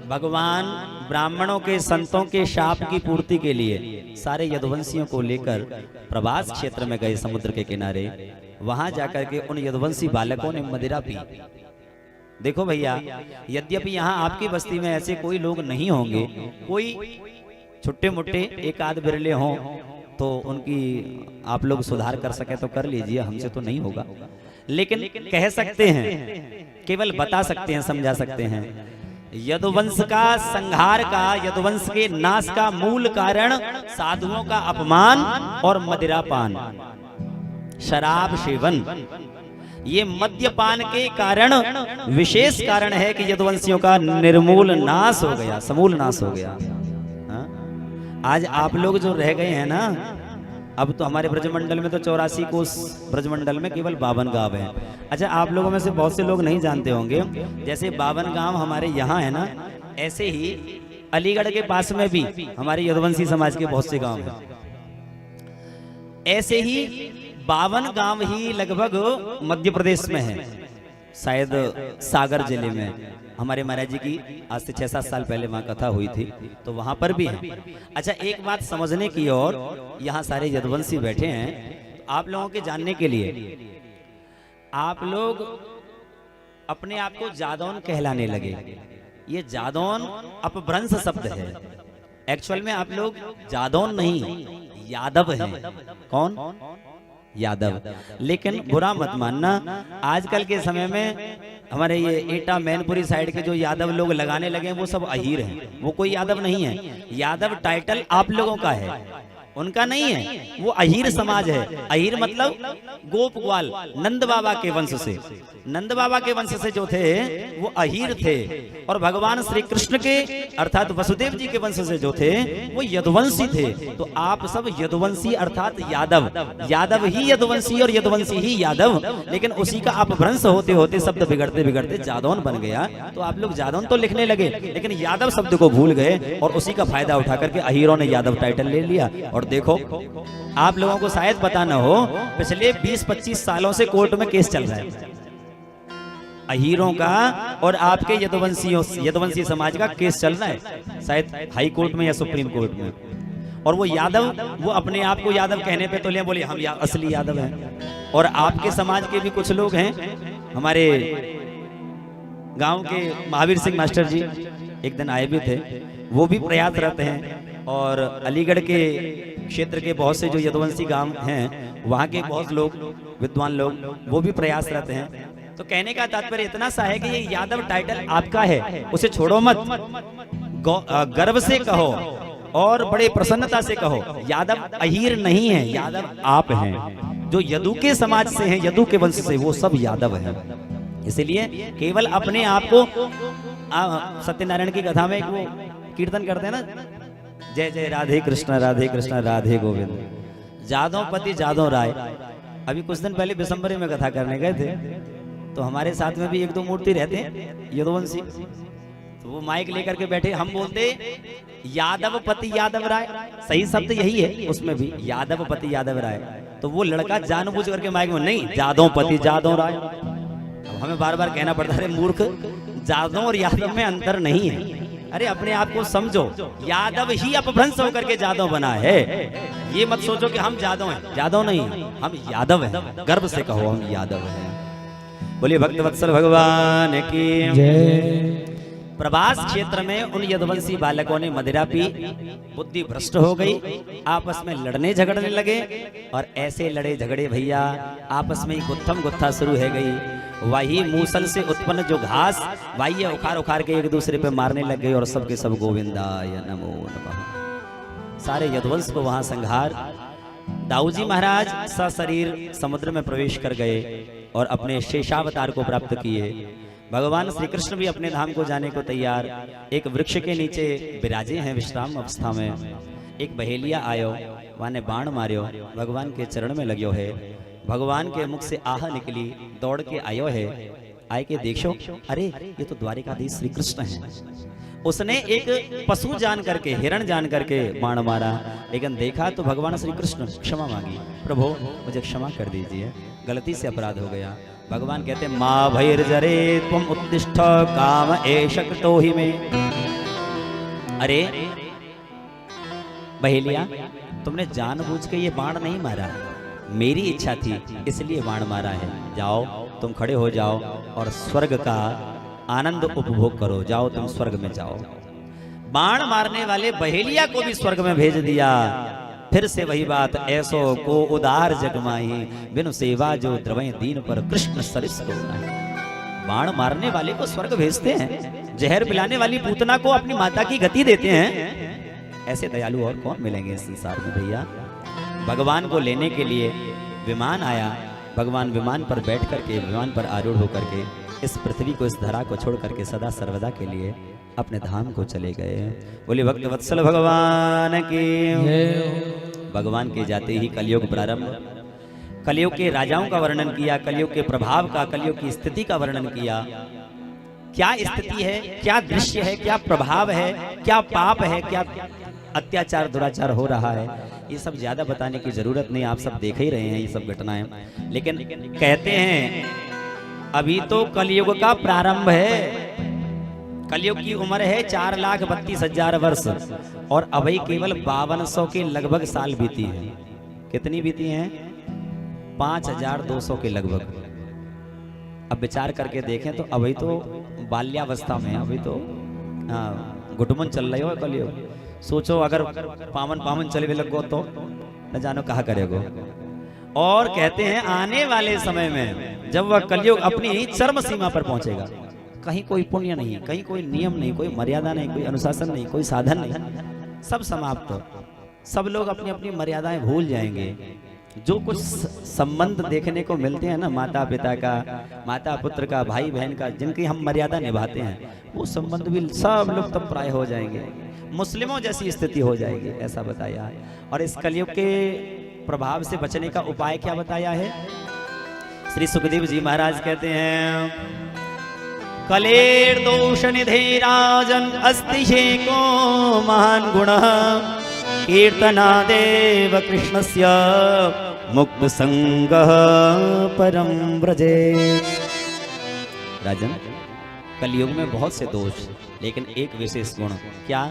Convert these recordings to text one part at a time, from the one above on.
भगवान ब्राह्मणों के संतों के शाप की पूर्ति के लिए सारे यदुवंशियों को लेकर प्रवास क्षेत्र में गए समुद्र के किनारे। वहां जाकर के उन यदुवंशी बालकों ने मदिरा पी। देखो भैया, यद्यपि यहाँ आपकी बस्ती में ऐसे कोई लोग नहीं होंगे, कोई छुट्टे मुट्टे एक आध बिरले हों तो उनकी आप लोग सुधार कर सके तो कर लीजिए, हमसे तो नहीं होगा, लेकिन कह सकते हैं, केवल बता सकते हैं, समझा सकते हैं। यदुवंश का संहार का, यदुवंश के नाश का मूल कारण साधुओं का अपमान और मदिरापान, शराब सेवन। ये मद्यपान के कारण विशेष कारण है कि यदुवंशियों का निर्मूल नाश हो गया, समूल नाश हो गया। आज आप लोग जो रह गए हैं ना, अब तो हमारे ब्रजमंडल में तो 84 कोस ब्रजमंडल में केवल 52 गांव हैं। अच्छा, आप लोगों में से बहुत से लोग नहीं जानते होंगे, जैसे 52 गांव हमारे यहाँ है ना, ऐसे ही अलीगढ़ के पास में भी हमारे यदुवंशी समाज के बहुत से गांव हैं। ऐसे ही 52 गांव ही लगभग मध्य प्रदेश में है, शायद सागर जिले में। हमारे महाराज जी की आज से 6-7 साल पहले वहां कथा हुई थी, तो वहां पर भी है। अच्छा, एक बात समझने की, और यहाँ सारे यदुवंशी बैठे हैं, आप लोगों के जानने के लिए, आप लोग अपने आप को जादौन कहलाने लगे। ये जादौन अपभ्रंश शब्द है। एक्चुअल में आप लोग जादौन नहीं, यादव हैं। कौन? यादव। लेकिन बुरा मत मानना, आजकल के समय में हमारे ये एटा मैनपुरी साइड के जो यादव लोग लगाने लगे हैं वो सब अहीर हैं। वो कोई यादव नहीं है। यादव टाइटल आप लोगों का है, उनका नहीं है। वो अहीर समाज है। अहीर मतलब गोप ग्वाल, नंद बाबा के वंश से, नंद बाबा के वंश से जो थे वो अहीर थे। और भगवान श्री कृष्ण के अर्थात वसुदेव जी के वंश से जो थे वो यदुवंशी थे। तो आप सब यदुवंशी अर्थात यादव, यादव ही यदुवंशी और यदुवंशी ही यादव। लेकिन उसी का अपभ्रंश होते होते शब्द बिगड़ते बिगड़ते जादौन बन गया। तो आप लोग जादौन तो लिखने लगे, लेकिन यादव शब्द को भूल गए और उसी का फायदा उठा करके अहीरों ने यादव टाइटल ले लिया। और देखो, आप लोगों को शायद पता न हो, पिछले 20-25 सालों से कोर्ट में केस चल रहा है अहीरों का, और आपके यदुवंशी समाज का केस चल रहा है, शायद हाई कोर्ट में या सुप्रीम कोर्ट में। और वो यादव, वो अपने आप को यादव कहने पे तो ले बोले हम असली यादव हैं। और आपके समाज के भी कुछ लोग हैं, हमारे गांव के महावीर सिंह मास्टर जी एक दिन आए भी थे, वो भी प्रयासरत हैं। और अलीगढ़ के क्षेत्र के बहुत से जो यदुवंशी गांव हैं, वहाँ के बहुत लोग, विद्वान लोग, वो भी प्रयासरत हैं। तो कहने का तात्पर्य इतना सा है कि ये यादव टाइटल आपका है, उसे छोड़ो मत, गर्व से कहो और बड़े प्रसन्नता से कहो। यादव अहीर नहीं है, यादव आप हैं। जो यदु के समाज से हैं, यदु के वंश से, वो सब यादव हैं। इसलिए केवल अपने आप को, सत्यनारायण की कथा में एक वो कीर्तन करते हैं ना, जय जय राधे कृष्ण राधे गोविंद, जादवपति जादव राय। अभी कुछ दिन पहले बिसम्बरी में कथा करने गए थे, तो हमारे साथ में भी 1-2 मूर्ति रहते हैं यदुवंशी। तो वो माइक लेकर के बैठे, हम बोलते यादवपति यादव राय, सही शब्द यही है उसमें भी, यादवपति यादव राय। तो वो लड़का जानबूझ करके माइक में, नहीं, जादवपति जादव राय। अब हमें बार बार कहना पड़ता है, मूर्ख, जादव और यादव में अंतर नहीं है। अरे अपने आप को समझो, यादव ही अपभ्रंश होकर के जादव बना है। ये मत सोचो कि हम जादव हैं, जादव नहीं, हम यादव हैं। गर्व से कहो हम यादव हैं। बोलिए भक्तवत्सल भगवान की जय। प्रवास क्षेत्र में उन यदुवंशी बालकों ने मदिरा पी, बुद्धि भ्रष्ट हो गई, आपस में लड़ने झगड़ने लगे। और ऐसे लड़े झगड़े भैया, आपस में ही गुत्थम गुत्था शुरू हो गई। वही मूसल से उत्पन्न जो घास, वही उखाड़ उखाड़ के एक दूसरे पे मारने लग गए। और सबके सब गोविंदाय नमो नमः। सारे यदुवंश को वहां संहार। दाऊजी महाराज सशरीर समुद्र में प्रवेश कर गए और अपने शेषावतार को प्राप्त किए। भगवान श्री कृष्ण भी अपने धाम को जाने को तैयार, एक वृक्ष के नीचे विराजे हैं विश्राम अवस्था में। एक बहेलिया आयो, वाने बाण मार्यो, भगवान के चरण में लग्यो है। भगवान के मुख से आह निकली, दौड़ के आयो है। आए के देखो, अरे ये तो द्वारिकाधीश श्री कृष्ण हैं। उसने एक पशु जान करके, हिरण जान करके बाण मारा, लेकिन देखा तो भगवान श्री कृष्ण, क्षमा मांगी, प्रभु मुझे क्षमा कर दीजिए, गलती से अपराध हो गया। भगवान कहते, माँ भैर्जरे तुम उत्तिष्ठ काम एष कृतो हि में अरे बहेलिया, तुमने जानबूझ के ये बाण नहीं मारा, मेरी इच्छा थी इसलिए बाण मारा है। जाओ तुम खड़े हो जाओ और स्वर्ग का आनंद उपभोग करो, जाओ तुम स्वर्ग में जाओ। बाण मारने वाले बहेलिया को भी स्वर्ग में भेज दिया। फिर से वही बात, ऐसो को उदार जगमाही, बिनु सेवा जो द्रवय दीन पर कृष्ण सरिस को नहीं। बाण मारने वाले को स्वर्ग भेजते हैं, जहर पिलाने वाली पूतना को अपनी माता की गति देते हैं। ऐसे दयालु और कौन मिलेंगे इस संसार में भैया। भगवान को लेने के लिए विमान आया, भगवान विमान पर बैठ करके, विमान पर आरूढ़ होकर के इस पृथ्वी को, इस धरा को छोड़ करके सदा सर्वदा के लिए अपने धाम को चले गए। बोले भक्त वत्सल भगवान की। भगवान के जाते ही कलयुग प्रारंभ। कलयुग के राजाओं का वर्णन किया, कलयुग के प्रभाव का, कलयुग की स्थिति का वर्णन किया। क्या स्थिति है, क्या दृश्य है, क्या प्रभाव है, क्या पाप है, क्या अत्याचार दुराचार हो रहा है, ये सब ज्यादा बताने की जरूरत नहीं, आप सब देख ही रहे हैं ये सब घटनाएं। लेकिन कहते हैं अभी तो कलयुग का प्रारंभ है। कलयुग की उम्र है 4,32,000 वर्ष और अभी केवल 5200 के लगभग साल बीती है। कितनी बीती हैं? 5200 के लगभग। अब विचार करके देखें तो अभी तो बाल्यावस्था में, अभी तो घुटमन चल रही हो कलयुग। सोचो अगर पावन पावन चले लग गो तो न जानो कहा करेगो। और कहते हैं आने वाले समय में जब वह कलयुग अपनी चरम सीमा पर पहुंचेगा, कहीं कोई पुण्य नहीं, कहीं कोई नियम नहीं, कोई मर्यादा नहीं, कोई अनुशासन नहीं, कोई साधन नहीं, सब समाप्त। सब लोग अपनी अपनी मर्यादाएं भूल जाएंगे। जो कुछ संबंध देखने को मिलते हैं ना, माता पिता का, माता पुत्र का, भाई बहन का, जिनकी हम मर्यादा निभाते हैं, वो संबंध भी सब लोग तब प्राय हो जाएंगे, मुस्लिमों जैसी स्थिति हो जाएगी, ऐसा बताया। और इस कलयुग के प्रभाव से बचने का उपाय क्या बताया है? श्री सुखदेव जी महाराज कहते हैं कलेर दोष निधे राजन अस्ति को महान गुण कीर्तनादेव कृष्णस्य मुक्त संग परम व्रजे। राजन, कलयुग में बहुत से दोष, लेकिन एक विशेष गुण क्या?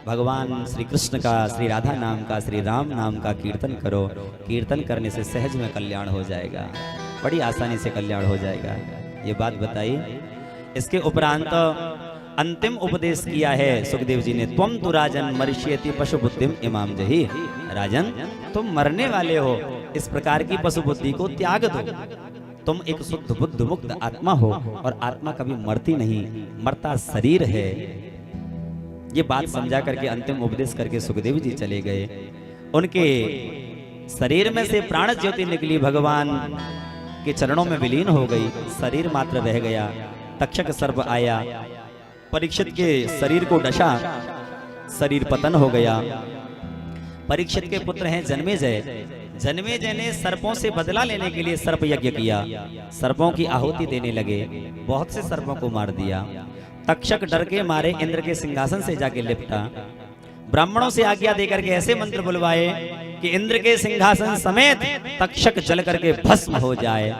भगवान श्री कृष्ण का, श्री राधा नाम का, श्री राम नाम का कीर्तन करो। कीर्तन करने से सहज में कल्याण हो जाएगा, बड़ी आसानी से कल्याण हो जाएगा। ये बात बताई। इसके उपरांत अंतिम उपदेश किया है सुखदेव जी ने, त्वम तु राजन मरिष्यति पशु बुद्धिम इमाम जही। राजन, तुम मरने वाले हो, इस प्रकार की पशु बुद्धि को त्याग दो। तुम एक शुद्ध बुद्ध मुक्त आत्मा हो और आत्मा कभी मरती नहीं, मरता शरीर है। ये बात समझा करके अंतिम उपदेश करके सुखदेव जी चले गए। उनके शरीर में से प्राण ज्योति निकली, भगवान के चरणों में विलीन हो गई, शरीर मात्र रह गया। तक्षक सर्प आया, परीक्षित के शरीर को डसा, शरीर पतन हो गया। परीक्षित के पुत्र हैं जन्मेजय। जन्मेजय ने सर्पों से बदला लेने के लिए सर्प यज्ञ किया, सर्पों की आहुति देने लगे, बहुत से सर्पों को मार दिया। तक्षक डर के मारे इंद्र के सिंहासन से जाके लिपटा, ब्राह्मणों से आज्ञा देकर के ऐसे मंत्र बुलवाए कि इंद्र के सिंहासन समेत तक्षक जल करके भस्म हो जाए।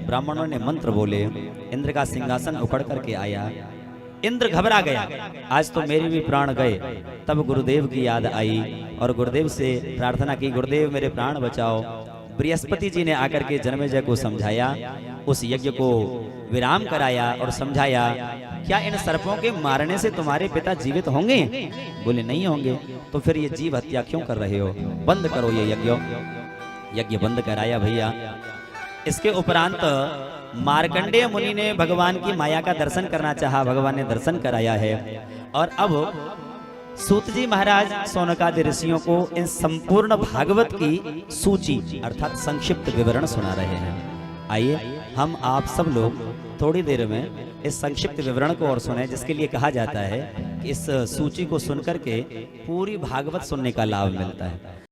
ब्राह्मणों ने मंत्र बोले, इंद्र का सिंहासन उखड़ करके आया। इंद्र घबरा गया, आज तो मेरे भी प्राण गए। तब गुरुदेव की याद आई और गुरुदेव से प्रार्थना की, गुरुदेव मेरे प्राण बचाओ। बृहस्पति जी ने आकर के जन्मेजय को समझाया, उस यज्ञ को विराम कराया और समझाया, क्या इन सर्पों के मारने से तुम्हारे पिता जीवित होंगे? बोले नहीं होंगे। तो फिर ये जीव हत्या क्यों कर रहे हो? बंद करो ये यज्ञ। यज्ञ बंद कराया भैया। इसके उपरांत मार्कंडेय मुनि ने भगवान की माया का दर्शन करना चाहा, भगवान ने दर्शन कराया है। और अब सूत जी महाराज शौनकादि ऋषियों को इन संपूर्ण भागवत की सूची अर्थात संक्षिप्त विवरण सुना रहे हैं। आइए हम आप सब लोग थोड़ी देर में इस संक्षिप्त विवरण को और सुने, जिसके लिए कहा जाता है कि इस सूची को सुनकर के पूरी भागवत सुनने का लाभ मिलता है।